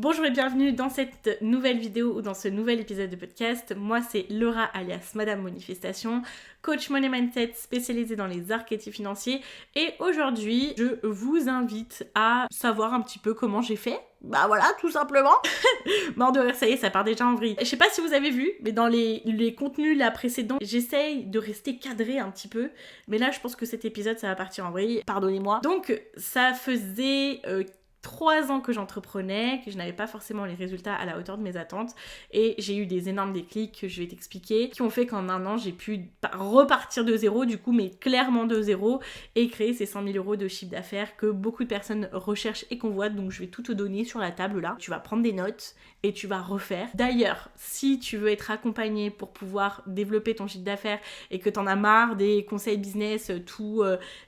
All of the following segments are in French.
Bonjour et bienvenue dans cette nouvelle vidéo ou dans ce nouvel épisode de podcast. Moi c'est Laura alias Madame Manifestation, coach money mindset spécialisée dans les archétypes financiers et aujourd'hui je vous invite à savoir un petit peu comment j'ai fait. Bah voilà, tout simplement. Mort de rire, ça y est, ça part déjà en vrille. Je sais pas si vous avez vu, mais dans les contenus là précédents, j'essaye de rester cadré un petit peu. Mais là, je pense que cet épisode, ça va partir en vrille. Pardonnez-moi. Donc, ça faisait 3 ans que j'entreprenais, que je n'avais pas forcément les résultats à la hauteur de mes attentes et j'ai eu des énormes déclics que je vais t'expliquer qui ont fait qu'en un an j'ai pu repartir de zéro du coup mais clairement de zéro et créer ces 100 000 euros de chiffre d'affaires que beaucoup de personnes recherchent et convoitent. Donc je vais tout te donner sur la table là, tu vas prendre des notes et tu vas refaire. D'ailleurs, si tu veux être accompagné pour pouvoir développer ton chiffre d'affaires et que t'en as marre des conseils business tout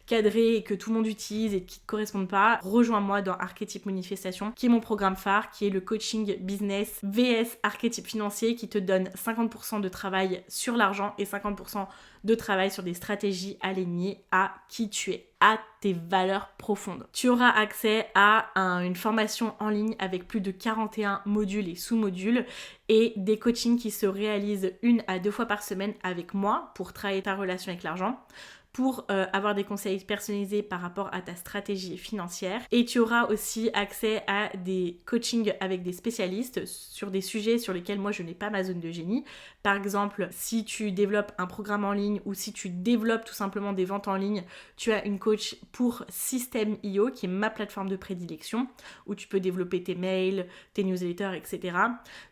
cadrés et que tout le monde utilise et qui te correspondent pas, rejoins-moi dans Archétype Manifestation, qui est mon programme phare, qui est le coaching business VS archétype financier qui te donne 50% de travail sur l'argent et 50% de travail sur des stratégies alignées à qui tu es, à tes valeurs profondes. Tu auras accès à une formation en ligne avec plus de 41 modules et sous-modules et des coachings qui se réalisent 1 à 2 fois par semaine avec moi pour travailler ta relation avec l'argent, pour avoir des conseils personnalisés par rapport à ta stratégie financière. Et tu auras aussi accès à des coachings avec des spécialistes sur des sujets sur lesquels moi je n'ai pas ma zone de génie. Par exemple, si tu développes un programme en ligne ou si tu développes tout simplement des ventes en ligne, tu as une coach pour System.io qui est ma plateforme de prédilection où tu peux développer tes mails, tes newsletters, etc.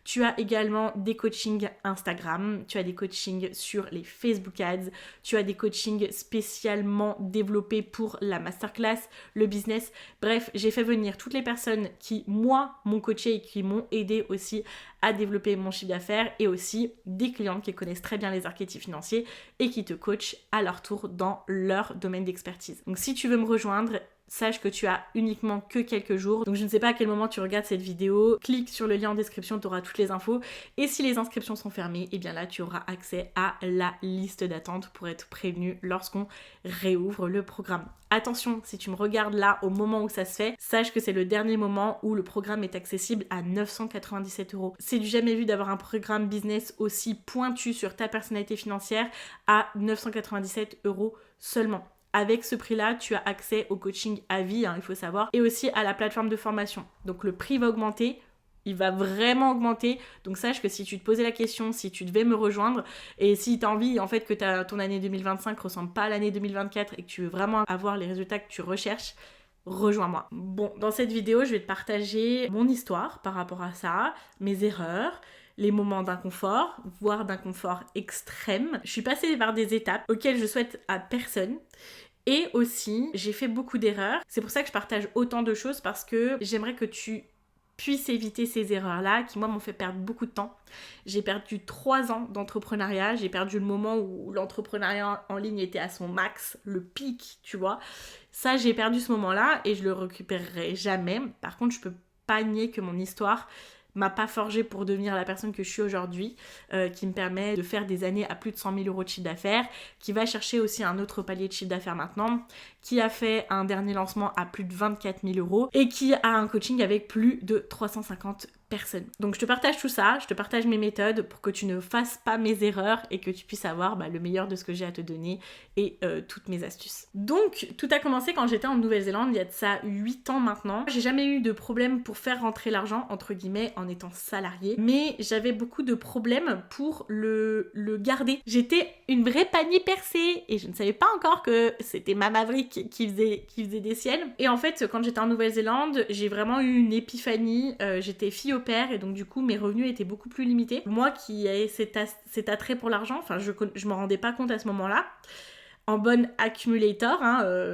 Tu as également des coachings Instagram, tu as des coachings sur les Facebook Ads, tu as des coachings spécialement développés pour la masterclass, le business. Bref, j'ai fait venir toutes les personnes qui, moi, m'ont coaché et qui m'ont aidé aussi à développer mon chiffre d'affaires et aussi des clientes qui connaissent très bien les archétypes financiers et qui te coachent à leur tour dans leur domaine d'expertise. Donc si tu veux me rejoindre, sache que tu as uniquement que quelques jours. Donc je ne sais pas à quel moment tu regardes cette vidéo. Clique sur le lien en description, tu auras toutes les infos. Et si les inscriptions sont fermées, et bien là tu auras accès à la liste d'attente pour être prévenu lorsqu'on réouvre le programme. Attention, si tu me regardes là au moment où ça se fait, sache que c'est le dernier moment où le programme est accessible à 997 €. C'est du jamais vu d'avoir un programme business aussi pointu sur ta personnalité financière à 997 € seulement. Avec ce prix-là, tu as accès au coaching à vie, il faut savoir, et aussi à la plateforme de formation. Donc le prix va augmenter, il va vraiment augmenter. Donc sache que si tu te posais la question, si tu devais me rejoindre, et si tu as envie en fait que ton année 2025 ressemble pas à l'année 2024 et que tu veux vraiment avoir les résultats que tu recherches, rejoins-moi. Bon, dans cette vidéo, je vais te partager mon histoire par rapport à ça, mes erreurs, les moments d'inconfort, voire d'inconfort extrême. Je suis passée par des étapes auxquelles je souhaite à personne. Et aussi, j'ai fait beaucoup d'erreurs. C'est pour ça que je partage autant de choses parce que j'aimerais que tu puisses éviter ces erreurs-là qui, moi, m'ont fait perdre beaucoup de temps. J'ai perdu 3 ans d'entrepreneuriat. J'ai perdu le moment où l'entrepreneuriat en ligne était à son max, le pic, tu vois. Ça, j'ai perdu ce moment-là et je le récupérerai jamais. Par contre, je peux pas nier que mon histoire m'a pas forgée pour devenir la personne que je suis aujourd'hui, qui me permet de faire des années à plus de 100 000 € de chiffre d'affaires, qui va chercher aussi un autre palier de chiffre d'affaires maintenant, qui a fait un dernier lancement à plus de 24 000 € et qui a un coaching avec plus de 350 personnes. Donc je te partage tout ça, je te partage mes méthodes pour que tu ne fasses pas mes erreurs et que tu puisses avoir le meilleur de ce que j'ai à te donner et toutes mes astuces. Donc tout a commencé quand j'étais en Nouvelle-Zélande, il y a de ça 8 ans maintenant. J'ai jamais eu de problème pour faire rentrer l'argent, entre guillemets, en étant salariée, mais j'avais beaucoup de problèmes pour le garder. J'étais une vraie panier percée et je ne savais pas encore que c'était ma Maverick qui faisait des siennes. Et en fait, quand j'étais en Nouvelle-Zélande, j'ai vraiment eu une épiphanie. J'étais fille au père et donc du coup mes revenus étaient beaucoup plus limités. Moi qui ai cet attrait pour l'argent, enfin je m'en rendais pas compte à ce moment-là. En bonne accumulator,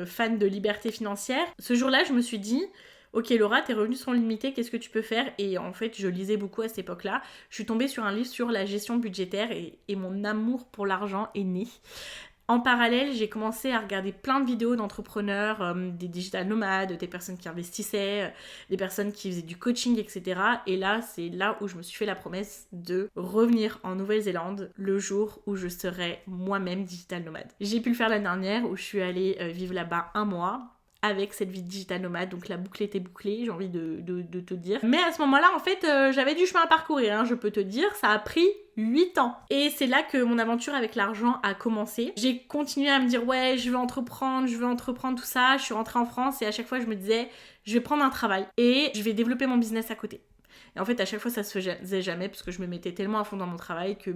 fan de liberté financière, ce jour-là je me suis dit ok Laura, tes revenus sont limités, qu'est-ce que tu peux faire? Et en fait, je lisais beaucoup à cette époque-là. Je suis tombée sur un livre sur la gestion budgétaire et mon amour pour l'argent est né. En parallèle, j'ai commencé à regarder plein de vidéos d'entrepreneurs, des digital nomades, des personnes qui investissaient, des personnes qui faisaient du coaching, etc. Et là, c'est là où je me suis fait la promesse de revenir en Nouvelle-Zélande le jour où je serai moi-même digital nomade. J'ai pu le faire l'année dernière où je suis allée vivre là-bas 1 mois avec cette vie de digital nomade, donc la boucle était bouclée, j'ai envie de te dire. Mais à ce moment-là, en fait, j'avais du chemin à parcourir, hein, je peux te dire, ça a pris 8 ans. Et c'est là que mon aventure avec l'argent a commencé. J'ai continué à me dire, ouais, je veux entreprendre tout ça. Je suis rentrée en France et à chaque fois, je me disais, je vais prendre un travail et je vais développer mon business à côté. Et en fait, à chaque fois, ça se faisait jamais parce que je me mettais tellement à fond dans mon travail que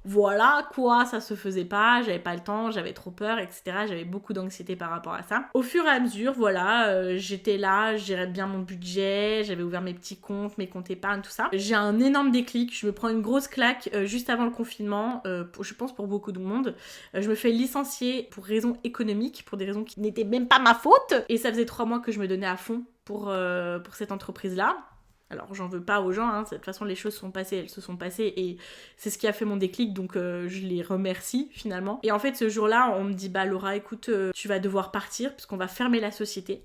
voilà quoi, ça se faisait pas, j'avais pas le temps, j'avais trop peur, etc. J'avais beaucoup d'anxiété par rapport à ça. Au fur et à mesure, voilà, j'étais là, je gérais bien mon budget, j'avais ouvert mes petits comptes, mes comptes épargne, tout ça. J'ai un énorme déclic, je me prends une grosse claque juste avant le confinement, je pense pour beaucoup de monde. Je me fais licencier pour raisons économiques, pour des raisons qui n'étaient même pas ma faute. Et ça faisait 3 mois que je me donnais à fond pour cette entreprise-là. Alors j'en veux pas aux gens, hein. De toute façon les choses sont passées, elles se sont passées et c'est ce qui a fait mon déclic, donc je les remercie finalement. Et en fait ce jour-là on me dit Laura écoute tu vas devoir partir puisqu'on va fermer la société,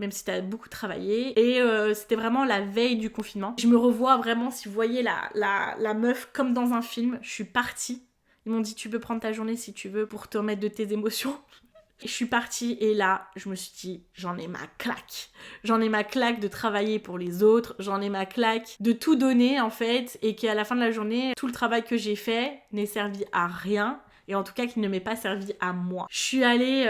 même si t'as beaucoup travaillé. Et c'était vraiment la veille du confinement. Je me revois vraiment, si vous voyez la meuf comme dans un film, je suis partie. Ils m'ont dit tu peux prendre ta journée si tu veux pour te remettre de tes émotions. Je suis partie et là, je me suis dit, j'en ai ma claque. J'en ai ma claque de travailler pour les autres, j'en ai ma claque de tout donner en fait, et qu'à la fin de la journée, tout le travail que j'ai fait n'ait servi à rien. Et en tout cas qu'il ne m'ait pas servi à moi. Je suis allée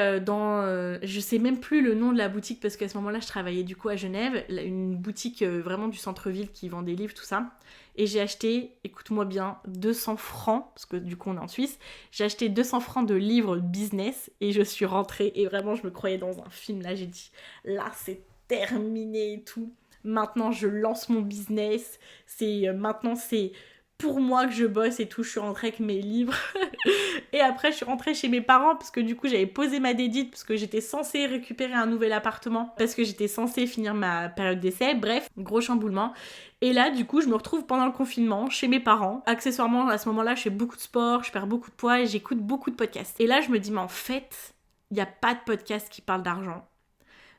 je sais même plus le nom de la boutique parce qu'à ce moment-là je travaillais du coup à Genève, une boutique vraiment du centre-ville qui vend des livres, tout ça. Et j'ai acheté, écoute-moi bien, 200 francs, parce que du coup on est en Suisse, j'ai acheté 200 francs de livres business et je suis rentrée et vraiment je me croyais dans un film. Là j'ai dit, là c'est terminé et tout. Maintenant je lance mon business, maintenant c'est pour moi que je bosse et tout, je suis rentrée avec mes livres. Et après, je suis rentrée chez mes parents parce que du coup, j'avais posé ma dédite parce que j'étais censée récupérer un nouvel appartement, parce que j'étais censée finir ma période d'essai. Bref, gros chamboulement. Et là, du coup, je me retrouve pendant le confinement chez mes parents. Accessoirement, à ce moment-là, je fais beaucoup de sport, je perds beaucoup de poids et j'écoute beaucoup de podcasts. Et là, je me dis, mais en fait, il n'y a pas de podcast qui parle d'argent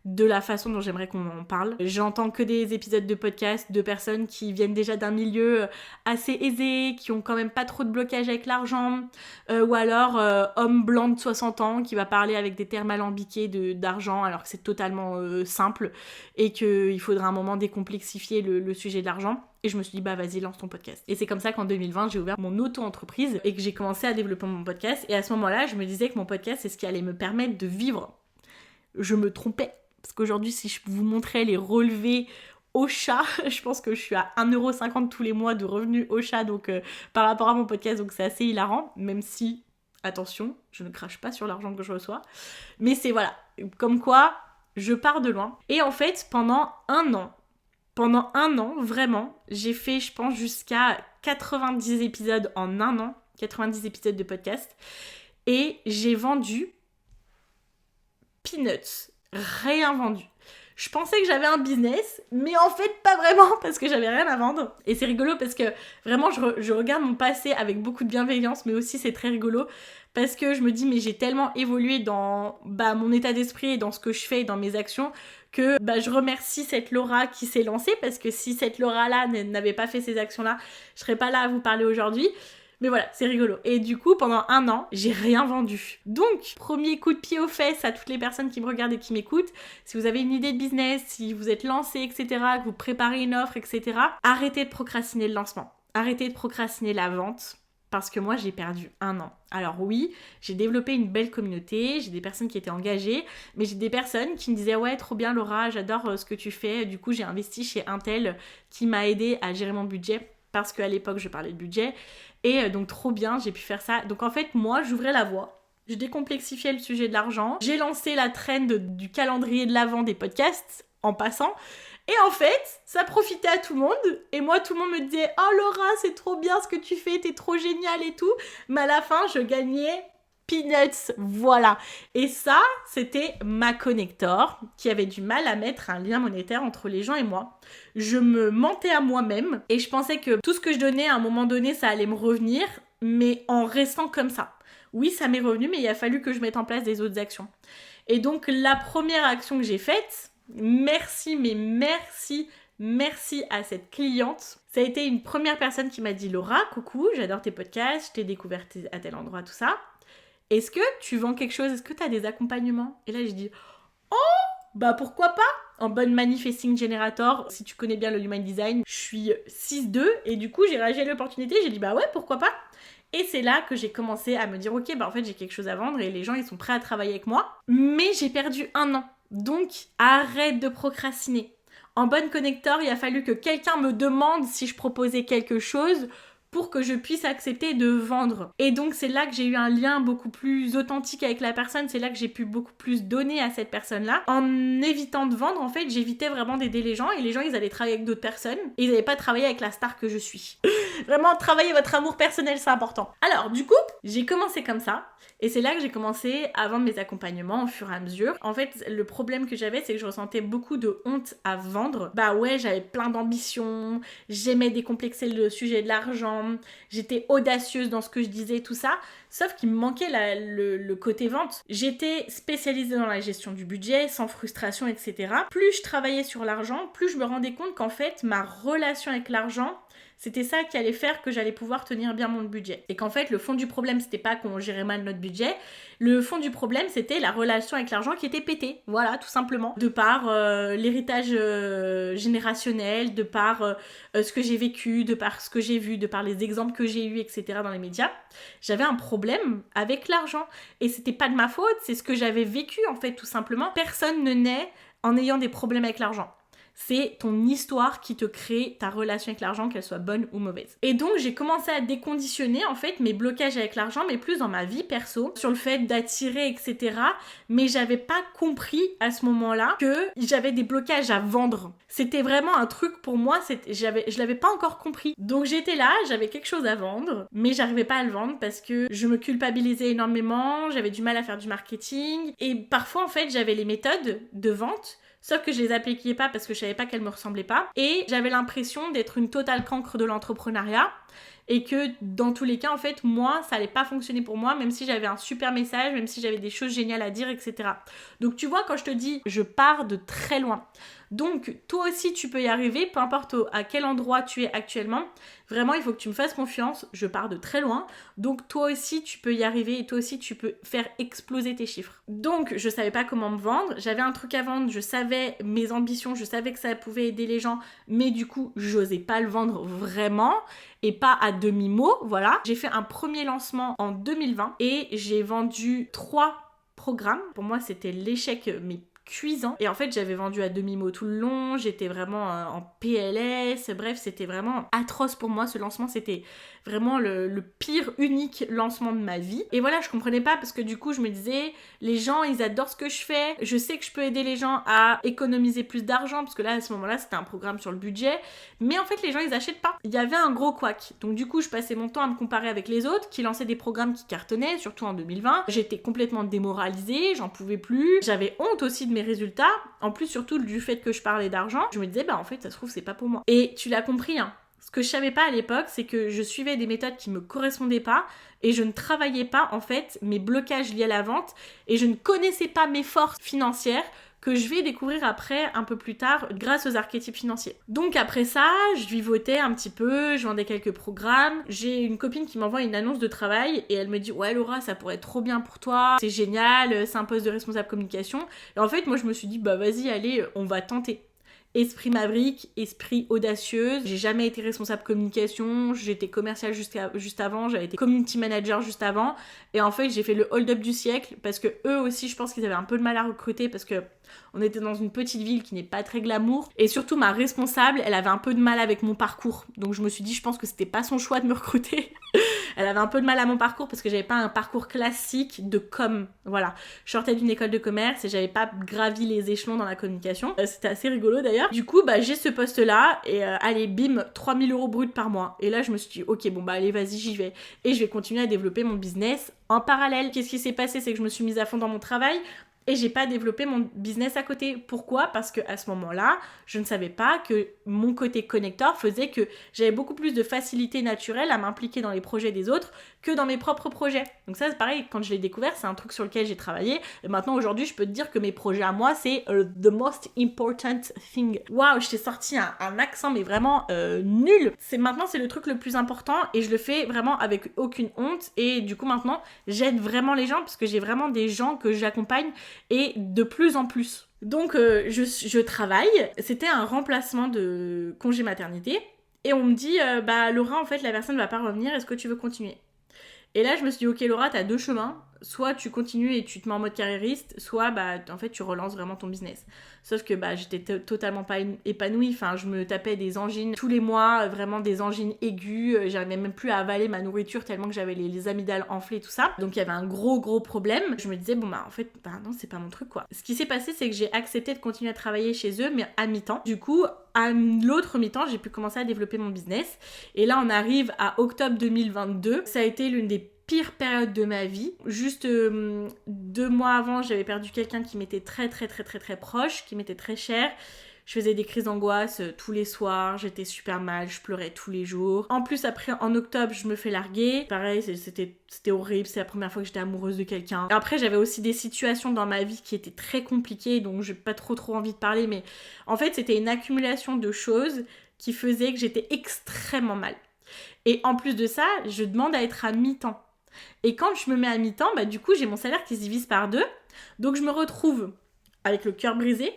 de la façon dont j'aimerais qu'on en parle. J'entends que des épisodes de podcast de personnes qui viennent déjà d'un milieu assez aisé, qui ont quand même pas trop de blocage avec l'argent, ou alors homme blanc de 60 ans qui va parler avec des termes alambiqués d'argent alors que c'est totalement simple et qu'il faudra un moment décomplexifier le sujet de l'argent. Et je me suis dit, vas-y, lance ton podcast. Et c'est comme ça qu'en 2020, j'ai ouvert mon auto-entreprise et que j'ai commencé à développer mon podcast. Et à ce moment-là, je me disais que mon podcast, c'est ce qui allait me permettre de vivre. Je me trompais. Parce qu'aujourd'hui, si je vous montrais les relevés Ocha, je pense que je suis à 1,50€ tous les mois de revenus Ocha, donc par rapport à mon podcast, donc c'est assez hilarant, même si, attention, je ne crache pas sur l'argent que je reçois. Mais c'est voilà, comme quoi, je pars de loin. Et en fait, pendant un an, vraiment, j'ai fait, je pense, jusqu'à 90 épisodes en un an, 90 épisodes de podcast, et j'ai vendu peanuts. Rien vendu. Je pensais que j'avais un business, mais en fait pas vraiment parce que j'avais rien à vendre. Et c'est rigolo parce que vraiment je regarde mon passé avec beaucoup de bienveillance, mais aussi c'est très rigolo parce que je me dis mais j'ai tellement évolué dans mon état d'esprit et dans ce que je fais et dans mes actions que je remercie cette Laura qui s'est lancée, parce que si cette Laura-là n'avait pas fait ces actions-là, je serais pas là à vous parler aujourd'hui. Mais voilà, c'est rigolo. Et du coup, pendant un an, j'ai rien vendu. Donc, premier coup de pied aux fesses à toutes les personnes qui me regardent et qui m'écoutent. Si vous avez une idée de business, si vous êtes lancé, etc., que vous préparez une offre, etc., arrêtez de procrastiner le lancement. Arrêtez de procrastiner la vente. Parce que moi, j'ai perdu un an. Alors oui, j'ai développé une belle communauté, j'ai des personnes qui étaient engagées, mais j'ai des personnes qui me disaient « Ouais, trop bien Laura, j'adore ce que tu fais. » Du coup, j'ai investi chez Intel qui m'a aidé à gérer mon budget, parce qu'à l'époque, je parlais de budget. Et donc, trop bien, j'ai pu faire ça. Donc, en fait, moi, j'ouvrais la voie. Je décomplexifiais le sujet de l'argent. J'ai lancé la trend du calendrier de l'Avent des podcasts, en passant. Et en fait, ça profitait à tout le monde. Et moi, tout le monde me disait « Oh Laura, c'est trop bien ce que tu fais, t'es trop géniale et tout. » Mais à la fin, je gagnais peanuts, voilà. Et ça, c'était ma connector qui avait du mal à mettre un lien monétaire entre les gens et moi. Je me mentais à moi-même et je pensais que tout ce que je donnais, à un moment donné, ça allait me revenir, mais en restant comme ça. Oui, ça m'est revenu, mais il a fallu que je mette en place des autres actions. Et donc, la première action que j'ai faite, merci à cette cliente. Ça a été une première personne qui m'a dit « Laura, coucou, j'adore tes podcasts, je t'ai découvert à tel endroit, tout ça. Est-ce que tu vends quelque chose? Est-ce que tu as des accompagnements ?» Et là, j'ai dit « Oh, bah pourquoi pas? En bonne manifesting generator, si tu connais bien le human design, je suis 6-2 et du coup j'ai réagi à l'opportunité, j'ai dit bah ouais, pourquoi pas? Et c'est là que j'ai commencé à me dire ok, bah en fait j'ai quelque chose à vendre et les gens ils sont prêts à travailler avec moi. Mais j'ai perdu 1 an. Donc arrête de procrastiner. En bonne connector, il a fallu que quelqu'un me demande si je proposais quelque chose pour que je puisse accepter de vendre. Et donc c'est là que j'ai eu un lien beaucoup plus authentique avec la personne, c'est là que j'ai pu beaucoup plus donner à cette personne-là. En évitant de vendre, en fait, j'évitais vraiment d'aider les gens et les gens, ils allaient travailler avec d'autres personnes et ils n'allaient pas travailler avec la star que je suis. Vraiment, travailler votre amour personnel, c'est important. Alors, du coup, j'ai commencé comme ça. Et c'est là que j'ai commencé à vendre mes accompagnements au fur et à mesure. En fait, le problème que j'avais, c'est que je ressentais beaucoup de honte à vendre. Bah ouais, j'avais plein d'ambitions, j'aimais décomplexer le sujet de l'argent, j'étais audacieuse dans ce que je disais, tout ça. Sauf qu'il me manquait le côté vente. J'étais spécialisée dans la gestion du budget, sans frustration, etc. Plus je travaillais sur l'argent, plus je me rendais compte qu'en fait, ma relation avec l'argent, c'était ça qui allait faire que j'allais pouvoir tenir bien mon budget. Et qu'en fait, le fond du problème, c'était pas qu'on gérait mal notre budget. Le fond du problème, c'était la relation avec l'argent qui était pétée. Voilà, tout simplement. De par l'héritage générationnel, de par ce que j'ai vécu, de par ce que j'ai vu, de par les exemples que j'ai eus, etc. dans les médias. J'avais un problème avec l'argent. Et c'était pas de ma faute, c'est ce que j'avais vécu, en fait, tout simplement. Personne ne naît en ayant des problèmes avec l'argent. C'est ton histoire qui te crée ta relation avec l'argent, qu'elle soit bonne ou mauvaise. Et donc, j'ai commencé à déconditionner, en fait, mes blocages avec l'argent, mais plus dans ma vie perso, sur le fait d'attirer, etc. Mais j'avais pas compris à ce moment-là que j'avais des blocages à vendre. C'était vraiment un truc pour moi, je l'avais pas encore compris. Donc, j'étais là, j'avais quelque chose à vendre, mais j'arrivais pas à le vendre parce que je me culpabilisais énormément, j'avais du mal à faire du marketing. Et parfois, en fait, j'avais les méthodes de vente, sauf que je les appliquais pas parce que je savais pas qu'elles me ressemblaient pas. Et j'avais l'impression d'être une totale cancre de l'entrepreneuriat. Et que dans tous les cas, en fait, moi, ça allait pas fonctionner pour moi, même si j'avais un super message, même si j'avais des choses géniales à dire, etc. Donc tu vois, quand je te dis, je pars de très loin. Donc toi aussi, tu peux y arriver, peu importe à quel endroit tu es actuellement. Vraiment, il faut que tu me fasses confiance, je pars de très loin. Donc toi aussi, tu peux y arriver et toi aussi, tu peux faire exploser tes chiffres. Donc, je savais pas comment me vendre, j'avais un truc à vendre, je savais mes ambitions, je savais que ça pouvait aider les gens, mais du coup, j'osais pas le vendre vraiment et pas à demi-mot, voilà. J'ai fait un premier lancement en 2020 et j'ai vendu 3 programmes. Pour moi, c'était l'échec, mais cuisant. Et en fait, j'avais vendu à demi-mot tout le long, j'étais vraiment en PLS, bref, c'était vraiment atroce pour moi. Ce lancement, c'était vraiment le pire, unique lancement de ma vie. Et voilà, je comprenais pas parce que du coup, je me disais, les gens, ils adorent ce que je fais, je sais que je peux aider les gens à économiser plus d'argent, parce que là, à ce moment-là, c'était un programme sur le budget, mais en fait, les gens, ils achètent pas. Il y avait un gros couac. Donc du coup, je passais mon temps à me comparer avec les autres qui lançaient des programmes qui cartonnaient, surtout en 2020. J'étais complètement démoralisée, j'en pouvais plus. J'avais honte aussi de mes résultats, en plus surtout du fait que je parlais d'argent. Je me disais, bah en fait, ça se trouve, c'est pas pour moi. Et tu l'as compris, hein. Ce que je savais pas à l'époque, c'est que je suivais des méthodes qui me correspondaient pas et je ne travaillais pas, en fait, mes blocages liés à la vente et je ne connaissais pas mes forces financières que je vais découvrir après, un peu plus tard, grâce aux archétypes financiers. Donc après ça, je vivotais un petit peu, je vendais quelques programmes. J'ai une copine qui m'envoie une annonce de travail et elle me dit « Ouais Laura, ça pourrait être trop bien pour toi, c'est génial, c'est un poste de responsable communication. » Et en fait, moi je me suis dit « Bah vas-y, allez, on va tenter. » Esprit maverick, esprit audacieuse. J'ai jamais été responsable communication, j'étais commerciale juste avant, j'avais été community manager juste avant. Et en fait, j'ai fait le hold-up du siècle parce que eux aussi, je pense qu'ils avaient un peu de mal à recruter parce que on était dans une petite ville qui n'est pas très glamour. Et surtout, ma responsable, elle avait un peu de mal avec mon parcours. Donc je me suis dit, je pense que c'était pas son choix de me recruter. Elle avait un peu de mal à mon parcours parce que j'avais pas un parcours classique de com. Voilà. Je sortais d'une école de commerce et j'avais pas gravi les échelons dans la communication. C'était assez rigolo d'ailleurs. Du coup, bah j'ai ce poste-là et allez, bim, 3 000 € brut par mois. Et là, je me suis dit, ok, bon bah allez, vas-y, j'y vais. Et je vais continuer à développer mon business en parallèle. Qu'est-ce qui s'est passé? C'est que je me suis mise à fond dans mon travail. Et j'ai pas développé mon business à côté. Pourquoi? Parce que à ce moment-là, je ne savais pas que mon côté connecteur faisait que j'avais beaucoup plus de facilité naturelle à m'impliquer dans les projets des autres que dans mes propres projets. Donc ça, c'est pareil, quand je l'ai découvert, c'est un truc sur lequel j'ai travaillé. Et maintenant, aujourd'hui, je peux te dire que mes projets à moi, c'est the most important thing. Waouh, je t'ai sorti un accent, mais vraiment nul. Maintenant, c'est le truc le plus important et je le fais vraiment avec aucune honte. Et du coup, maintenant, j'aide vraiment les gens parce que j'ai vraiment des gens que j'accompagne et de plus en plus. Donc je travaille, c'était un remplacement de congé maternité et on me dit Laura en fait la personne ne va pas revenir, est-ce que tu veux continuer? Et là je me suis dit ok Laura, t'as deux chemins, soit tu continues et tu te mets en mode carriériste, soit en fait tu relances vraiment ton business. Sauf que j'étais totalement pas épanouie, enfin je me tapais des angines tous les mois, vraiment des angines aiguës, j'arrivais même plus à avaler ma nourriture tellement que j'avais les amygdales enflées tout ça. Donc il y avait un gros problème. Je me disais en fait non c'est pas mon truc quoi. Ce qui s'est passé c'est que j'ai accepté de continuer à travailler chez eux mais à mi-temps. Du coup à l'autre mi-temps j'ai pu commencer à développer mon business et là on arrive à octobre 2022. Ça a été l'une des pire période de ma vie. Juste 2 mois avant, j'avais perdu quelqu'un qui m'était très proche, qui m'était très cher. Je faisais des crises d'angoisse tous les soirs, j'étais super mal, je pleurais tous les jours. En plus, après, en octobre, je me fais larguer. Pareil, c'était horrible, c'est la première fois que j'étais amoureuse de quelqu'un. Après, j'avais aussi des situations dans ma vie qui étaient très compliquées, donc j'ai pas trop envie de parler, mais en fait, c'était une accumulation de choses qui faisaient que j'étais extrêmement mal. Et en plus de ça, je demande à être à mi-temps. Et quand je me mets à mi-temps, du coup, j'ai mon salaire qui se divise par 2. Donc, je me retrouve avec le cœur brisé,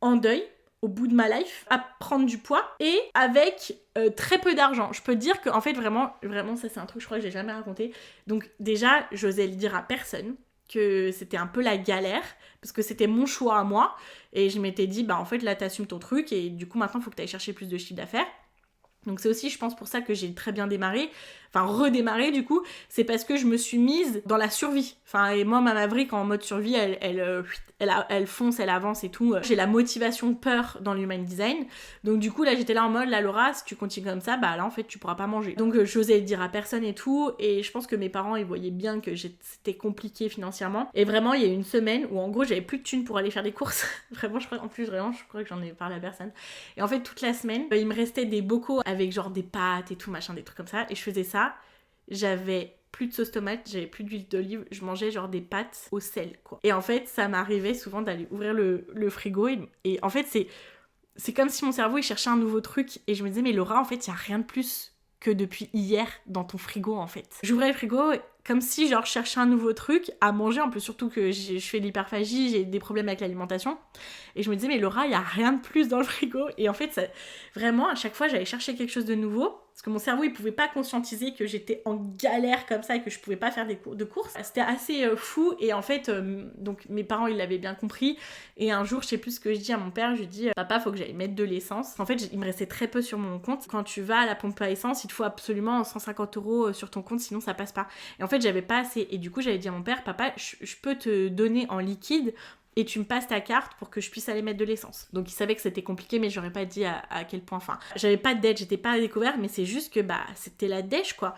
en deuil, au bout de ma life, à prendre du poids et avec très peu d'argent. Je peux te dire que, en fait, vraiment, ça, c'est un truc, je crois que j'ai jamais raconté. Donc, déjà, j'osais le dire à personne que c'était un peu la galère parce que c'était mon choix à moi. Et je m'étais dit, en fait, là, t'assumes ton truc et du coup, maintenant, il faut que t'ailles chercher plus de chiffre d'affaires. Donc c'est aussi, je pense, pour ça que j'ai très bien démarré, enfin redémarré du coup, c'est parce que je me suis mise dans la survie. Enfin, et moi, ma Maverick en mode survie, elle fonce, elle avance et tout. J'ai la motivation peur dans l'human design. Donc du coup, là, j'étais là en mode, là, Laura, si tu continues comme ça, là, en fait, tu pourras pas manger. Donc j'osais le dire à personne et tout. Et je pense que mes parents, ils voyaient bien que c'était compliqué financièrement. Et vraiment, il y a eu une semaine où, en gros, j'avais plus de thunes pour aller faire des courses. Vraiment, je crois que j'en ai parlé à personne. Et en fait, toute la semaine, il me restait des bocaux avec genre des pâtes et tout, machin, des trucs comme ça. Et je faisais ça. J'avais plus de sauce tomate, j'avais plus d'huile d'olive, je mangeais genre des pâtes au sel, quoi. Et en fait, ça m'arrivait souvent d'aller ouvrir le frigo et en fait, c'est comme si mon cerveau, il cherchait un nouveau truc et je me disais, mais Laura, en fait, il y a rien de plus que depuis hier dans ton frigo, en fait. J'ouvrais le frigo comme si, genre, je cherchais un nouveau truc à manger, en plus, surtout que je fais de l'hyperphagie, j'ai des problèmes avec l'alimentation. Et je me disais, mais Laura, il y a rien de plus dans le frigo. Et en fait, vraiment, à chaque fois, j'allais chercher quelque chose de nouveau. Parce que mon cerveau, il pouvait pas conscientiser que j'étais en galère comme ça et que je pouvais pas faire de courses. C'était assez fou. Et en fait, donc mes parents, ils l'avaient bien compris. Et un jour, je sais plus ce que je dis à mon père. Je lui dis, papa, faut que j'aille mettre de l'essence. En fait, il me restait très peu sur mon compte. Quand tu vas à la pompe à essence, il te faut absolument 150 € sur ton compte, sinon ça passe pas. Et en fait, j'avais pas assez. Et du coup, j'avais dit à mon père, papa, je peux te donner en liquide et tu me passes ta carte pour que je puisse aller mettre de l'essence. Donc il savait que c'était compliqué, mais j'aurais pas dit à quel point. Enfin, j'avais pas de dette, j'étais pas à découvert, mais c'est juste que c'était la dèche quoi.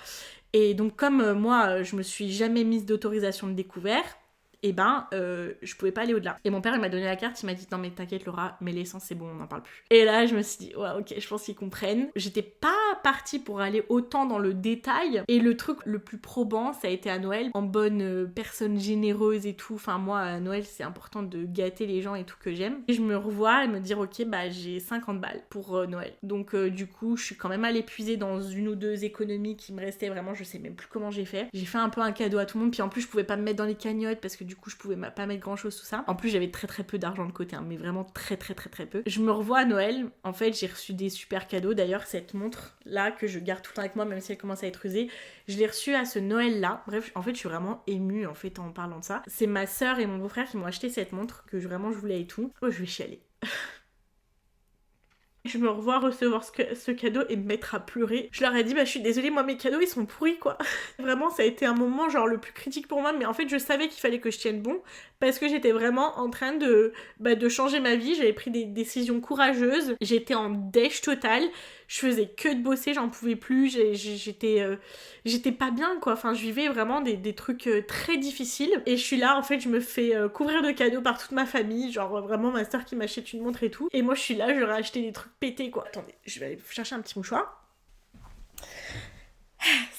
Et donc comme moi je me suis jamais mise d'autorisation de découvert, et je pouvais pas aller au-delà. Et mon père il m'a donné la carte, il m'a dit non mais t'inquiète Laura, mais l'essence c'est bon, on n'en parle plus. Et là je me suis dit ouais ok, je pense qu'ils comprennent. J'étais pas partie pour aller autant dans le détail, et le truc le plus probant ça a été à Noël, en bonne personne généreuse et tout. Enfin moi à Noël c'est important de gâter les gens et tout que j'aime. Et je me revois et me dire ok j'ai 50 balles pour Noël. Donc du coup je suis quand même allée puiser dans une ou deux économies qui me restaient, vraiment je sais même plus comment j'ai fait. J'ai fait un peu un cadeau à tout le monde, puis en plus je pouvais pas me mettre dans les cagnottes parce que du coup je pouvais pas mettre grand chose tout ça. En plus j'avais très peu d'argent de côté, mais vraiment très peu. Je me revois à Noël, en fait j'ai reçu des super cadeaux. D'ailleurs cette montre là que je garde tout le temps avec moi même si elle commence à être usée, je l'ai reçue à ce Noël là. Bref en fait je suis vraiment émue en fait en parlant de ça. C'est ma soeur et mon beau-frère qui m'ont acheté cette montre que vraiment je voulais et tout. Oh je vais chialer. Je me revois recevoir ce cadeau et me mettre à pleurer. Je leur ai dit, je suis désolée, moi mes cadeaux ils sont pourris quoi. Vraiment ça a été un moment genre le plus critique pour moi, mais en fait je savais qu'il fallait que je tienne bon parce que j'étais vraiment en train de changer ma vie. J'avais pris des décisions courageuses, j'étais en dèche totale, je faisais que de bosser, j'en pouvais plus, j'étais pas bien quoi. Enfin je vivais vraiment des trucs très difficiles et je suis là en fait je me fais couvrir de cadeaux par toute ma famille, genre vraiment ma soeur qui m'achète une montre et tout, et moi je suis là, j'aurais acheté des trucs pétés quoi. Attendez, je vais aller chercher un petit mouchoir.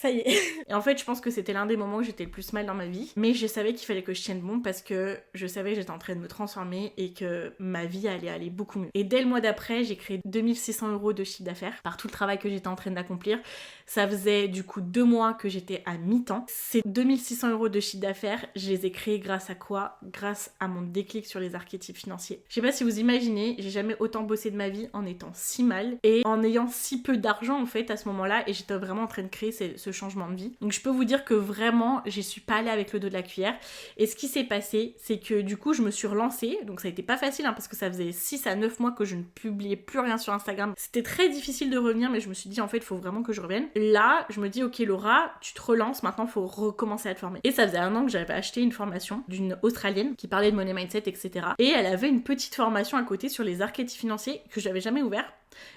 ça y est. Et en fait, je pense que c'était l'un des moments où j'étais le plus mal dans ma vie. Mais je savais qu'il fallait que je tienne bon parce que je savais que j'étais en train de me transformer et que ma vie allait aller beaucoup mieux. Et dès le mois d'après, j'ai créé 2600 € de chiffre d'affaires par tout le travail que j'étais en train d'accomplir. Ça faisait du coup 2 mois que j'étais à mi-temps. Ces 2600 € de chiffre d'affaires, je les ai créés grâce à quoi? Grâce à mon déclic sur les archétypes financiers. Je sais pas si vous imaginez, j'ai jamais autant bossé de ma vie en étant si mal et en ayant si peu d'argent en fait à ce moment-là, et j'étais vraiment en train de créer ce changement de vie. Donc je peux vous dire que vraiment, j'y suis pas allée avec le dos de la cuillère. Et ce qui s'est passé, c'est que du coup, je me suis relancée. Donc ça a été pas facile parce que ça faisait 6 à 9 mois que je ne publiais plus rien sur Instagram. C'était très difficile de revenir, mais je me suis dit en fait, il faut vraiment que je revienne. Là, je me dis ok Laura, tu te relances, maintenant faut recommencer à te former. Et ça faisait 1 an que j'avais acheté une formation d'une Australienne qui parlait de money mindset, etc. Et elle avait une petite formation à côté sur les archétypes financiers que j'avais jamais ouvert.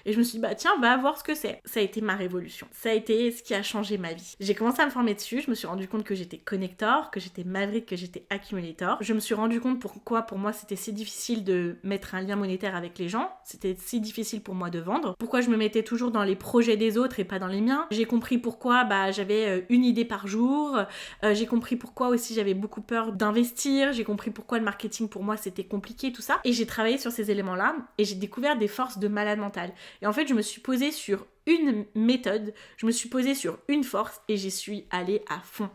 Et je me suis dit, bah tiens, va voir ce que c'est. Ça a été ma révolution. Ça a été ce qui a changé ma vie. J'ai commencé à me former dessus, je me suis rendu compte que j'étais connector, que j'étais maverick, que j'étais accumulator. Je me suis rendu compte pourquoi pour moi c'était si difficile de mettre un lien monétaire avec les gens. C'était si difficile pour moi de vendre. Pourquoi je me mettais toujours dans les projets des autres et pas dans les miens. J'ai compris pourquoi j'avais une idée par jour. J'ai compris pourquoi aussi j'avais beaucoup peur d'investir. J'ai compris pourquoi le marketing pour moi c'était compliqué, tout ça. Et j'ai travaillé sur ces éléments-là et j'ai découvert des forces de malade mental. Et en fait, je me suis posée sur une méthode, je me suis posée sur une force et j'y suis allée à fond.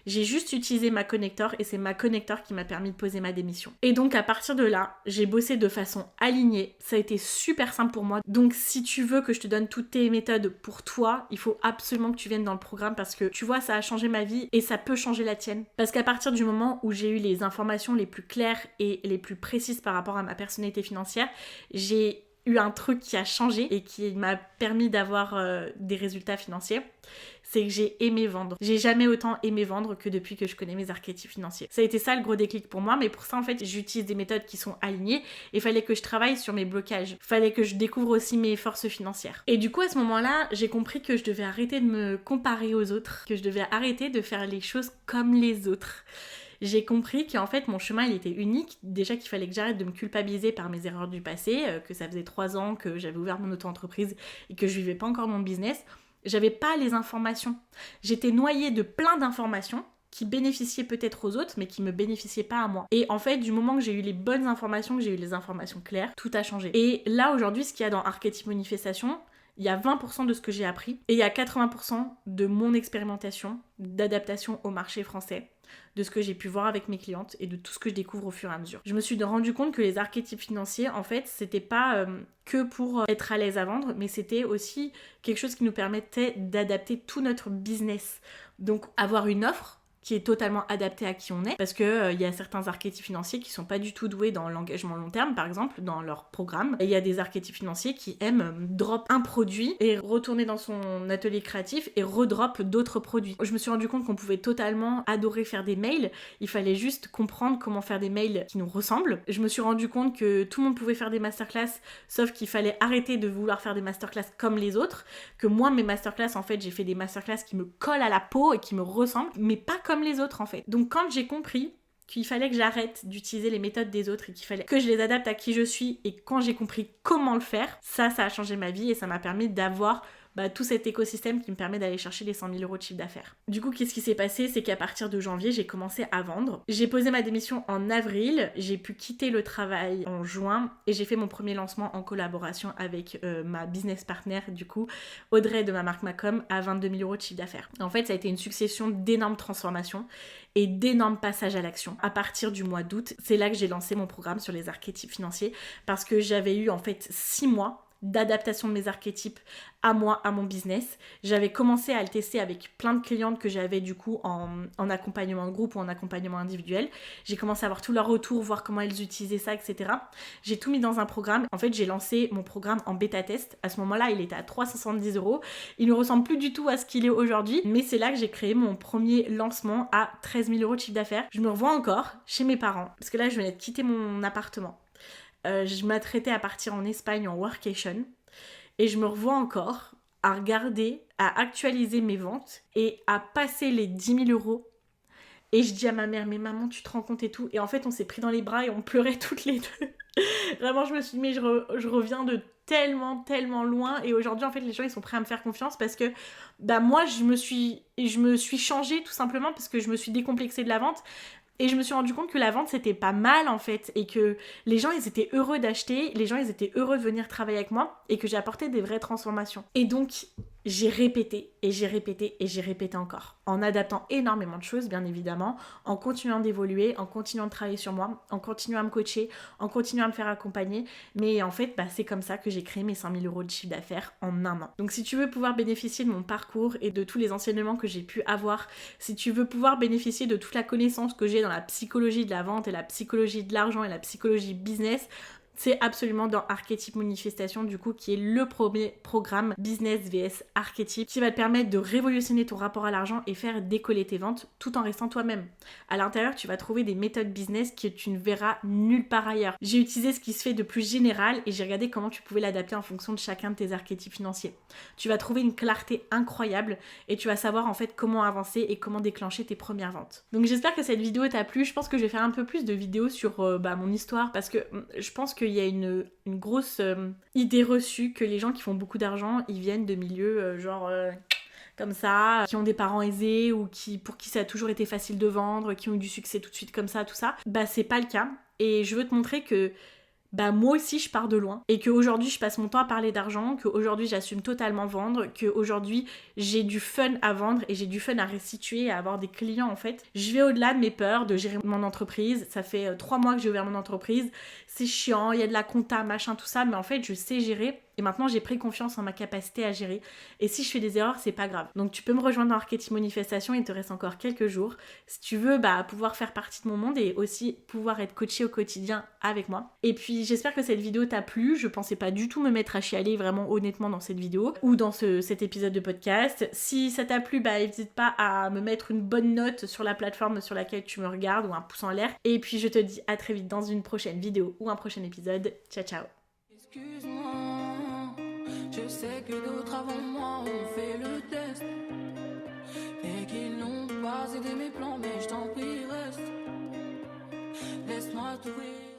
J'ai juste utilisé ma connector et c'est ma connector qui m'a permis de poser ma démission. Et donc à partir de là, j'ai bossé de façon alignée. Ça a été super simple pour moi. Donc si tu veux que je te donne toutes tes méthodes pour toi, il faut absolument que tu viennes dans le programme parce que tu vois, ça a changé ma vie et ça peut changer la tienne. Parce qu'à partir du moment où j'ai eu les informations les plus claires et les plus précises par rapport à ma personnalité financière, j'ai eu un truc qui a changé et qui m'a permis d'avoir des résultats financiers, c'est que j'ai aimé vendre. J'ai jamais autant aimé vendre que depuis que je connais mes archétypes financiers. Ça a été ça le gros déclic pour moi, mais pour ça en fait j'utilise des méthodes qui sont alignées et il fallait que je travaille sur mes blocages. Il fallait que je découvre aussi mes forces financières. Et du coup à ce moment-là, j'ai compris que je devais arrêter de me comparer aux autres, que je devais arrêter de faire les choses comme les autres. J'ai compris qu'en fait mon chemin il était unique, déjà qu'il fallait que j'arrête de me culpabiliser par mes erreurs du passé, que ça faisait 3 ans que j'avais ouvert mon auto-entreprise et que je vivais pas encore mon business. J'avais pas les informations. J'étais noyée de plein d'informations qui bénéficiaient peut-être aux autres mais qui me bénéficiaient pas à moi. Et en fait du moment que j'ai eu les bonnes informations, que j'ai eu les informations claires, tout a changé. Et là aujourd'hui ce qu'il y a dans Archétype Manifestation, il y a 20% de ce que j'ai appris et il y a 80% de mon expérimentation d'adaptation au marché français, de ce que j'ai pu voir avec mes clientes et de tout ce que je découvre au fur et à mesure. Je me suis rendu compte que les archétypes financiers, en fait, c'était pas que pour être à l'aise à vendre, mais c'était aussi quelque chose qui nous permettait d'adapter tout notre business. Donc avoir une offre qui est totalement adapté à qui on est, parce que y a certains archétypes financiers qui sont pas du tout doués dans l'engagement long terme, par exemple, dans leur programme. Et il y a des archétypes financiers qui aiment drop un produit et retourner dans son atelier créatif et redrop d'autres produits. Je me suis rendu compte qu'on pouvait totalement adorer faire des mails, il fallait juste comprendre comment faire des mails qui nous ressemblent. Je me suis rendu compte que tout le monde pouvait faire des masterclass, sauf qu'il fallait arrêter de vouloir faire des masterclass comme les autres, que moi, mes masterclass, en fait, j'ai fait des masterclass qui me collent à la peau et qui me ressemblent, mais pas comme les autres en fait. Donc quand j'ai compris qu'il fallait que j'arrête d'utiliser les méthodes des autres et qu'il fallait que je les adapte à qui je suis, et quand j'ai compris comment le faire, ça a changé ma vie et ça m'a permis d'avoir tout cet écosystème qui me permet d'aller chercher les 100 000 € de chiffre d'affaires. Du coup, qu'est-ce qui s'est passé? C'est qu'à partir de janvier, j'ai commencé à vendre. J'ai posé ma démission en avril, j'ai pu quitter le travail en juin et j'ai fait mon premier lancement en collaboration avec ma business partner, du coup, Audrey de ma marque Macom, à 22 000 € de chiffre d'affaires. En fait, ça a été une succession d'énormes transformations et d'énormes passages à l'action. À partir du mois d'août, c'est là que j'ai lancé mon programme sur les archétypes financiers parce que j'avais eu en fait 6 mois d'adaptation de mes archétypes à moi, à mon business. J'avais commencé à le tester avec plein de clientes que j'avais du coup en accompagnement de groupe ou en accompagnement individuel. J'ai commencé à avoir tous leurs retours, voir comment elles utilisaient ça, etc. J'ai tout mis dans un programme. En fait, j'ai lancé mon programme en bêta test. À ce moment-là, il était à 370 €. Il ne ressemble plus du tout à ce qu'il est aujourd'hui, mais c'est là que j'ai créé mon premier lancement à 13 000 € de chiffre d'affaires. Je me revois encore chez mes parents, parce que là, je venais de quitter mon appartement. Je m'apprêtais à partir en Espagne en workation et je me revois encore à regarder, à actualiser mes ventes et à passer les 10 000 € et je dis à ma mère, mais maman tu te rends compte et tout, et en fait on s'est pris dans les bras et on pleurait toutes les deux. Vraiment je me suis dit mais je reviens de tellement loin, et aujourd'hui en fait les gens ils sont prêts à me faire confiance parce que bah moi je me suis changée tout simplement parce que je me suis décomplexée de la vente. Et je me suis rendu compte que la vente c'était pas mal en fait, et que les gens ils étaient heureux d'acheter, les gens ils étaient heureux de venir travailler avec moi, et que j'ai apporté des vraies transformations. Et donc j'ai répété encore, en adaptant énormément de choses bien évidemment, en continuant d'évoluer, en continuant de travailler sur moi, en continuant à me coacher, en continuant à me faire accompagner. Mais en fait bah, c'est comme ça que j'ai créé mes 5 000 € de chiffre d'affaires en un an. Donc si tu veux pouvoir bénéficier de mon parcours et de tous les enseignements que j'ai pu avoir, si tu veux pouvoir bénéficier de toute la connaissance que j'ai dans la psychologie de la vente et la psychologie de l'argent et la psychologie business, c'est absolument dans Archétype Manifestation, du coup, qui est le premier programme Business vs Archétype, qui va te permettre de révolutionner ton rapport à l'argent et faire décoller tes ventes tout en restant toi-même. À l'intérieur, tu vas trouver des méthodes business que tu ne verras nulle part ailleurs. J'ai utilisé ce qui se fait de plus général et j'ai regardé comment tu pouvais l'adapter en fonction de chacun de tes archétypes financiers. Tu vas trouver une clarté incroyable et tu vas savoir en fait comment avancer et comment déclencher tes premières ventes. Donc j'espère que cette vidéo t'a plu. Je pense que je vais faire un peu plus de vidéos sur mon histoire, parce que je pense qu'il y a une grosse idée reçue que les gens qui font beaucoup d'argent, ils viennent de milieux comme ça, qui ont des parents aisés ou pour qui ça a toujours été facile de vendre, qui ont eu du succès tout de suite comme ça, tout ça. Bah c'est pas le cas. Et je veux te montrer que bah moi aussi je pars de loin, et qu'aujourd'hui je passe mon temps à parler d'argent, qu'aujourd'hui j'assume totalement vendre, qu'aujourd'hui j'ai du fun à vendre et j'ai du fun à restituer, à avoir des clients en fait. Je vais au-delà de mes peurs de gérer mon entreprise. Ça fait 3 mois que j'ai ouvert mon entreprise, c'est chiant, il y a de la compta, machin, tout ça, mais en fait je sais gérer. Et maintenant, j'ai pris confiance en ma capacité à gérer. Et si je fais des erreurs, c'est pas grave. Donc, tu peux me rejoindre dans Archétype Manifestation. Il te reste encore quelques jours. Si tu veux pouvoir faire partie de mon monde et aussi pouvoir être coachée au quotidien avec moi. Et puis, j'espère que cette vidéo t'a plu. Je pensais pas du tout me mettre à chialer vraiment honnêtement dans cette vidéo ou dans cet épisode de podcast. Si ça t'a plu, n'hésite pas à me mettre une bonne note sur la plateforme sur laquelle tu me regardes ou un pouce en l'air. Et puis, je te dis à très vite dans une prochaine vidéo ou un prochain épisode. Ciao, ciao. Excuse-moi, je sais que d'autres avant moi ont fait le test et qu'ils n'ont pas aidé mes plans, mais je t'en prie reste, laisse-moi trouver.